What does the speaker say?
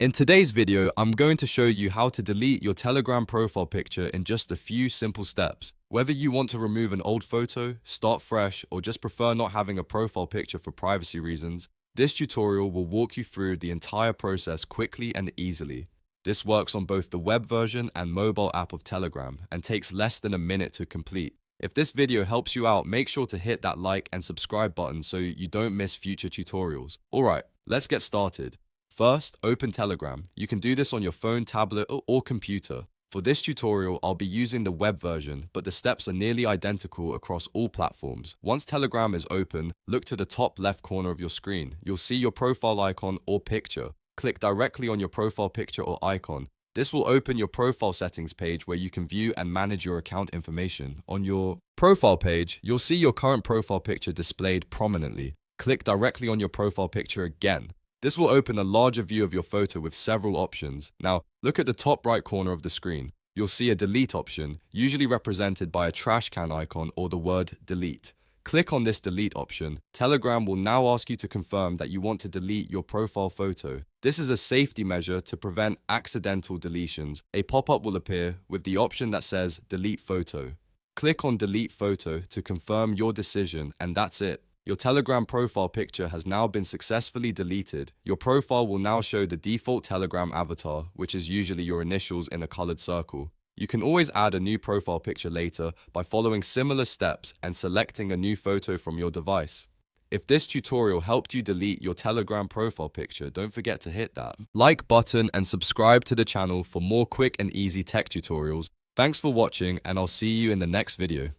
In today's video, I'm going to show you how to delete your Telegram profile picture in just a few simple steps. Whether you want to remove an old photo, start fresh, or just prefer not having a profile picture for privacy reasons, this tutorial will walk you through the entire process quickly and easily. This works on both the web version and mobile app of Telegram and takes less than a minute to complete. If this video helps you out, make sure to hit that like and subscribe button so you don't miss future tutorials. Alright, let's get started. First, open Telegram. You can do this on your phone, tablet, or computer. For this tutorial, I'll be using the web version, but the steps are nearly identical across all platforms. Once Telegram is open, look to the top left corner of your screen. You'll see your profile icon or picture. Click directly on your profile picture or icon. This will open your profile settings page where you can view and manage your account information. On your profile page, you'll see your current profile picture displayed prominently. Click directly on your profile picture again. This will open a larger view of your photo with several options. Now, look at the top right corner of the screen. You'll see a delete option, usually represented by a trash can icon or the word delete. Click on this delete option. Telegram will now ask you to confirm that you want to delete your profile photo. This is a safety measure to prevent accidental deletions. A pop-up will appear with the option that says delete photo. Click on delete photo to confirm your decision, and that's it. Your Telegram profile picture has now been successfully deleted. Your profile will now show the default Telegram avatar, which is usually your initials in a colored circle. You can always add a new profile picture later by following similar steps and selecting a new photo from your device. If this tutorial helped you delete your Telegram profile picture, don't forget to hit that like button and subscribe to the channel for more quick and easy tech tutorials. Thanks for watching, and I'll see you in the next video.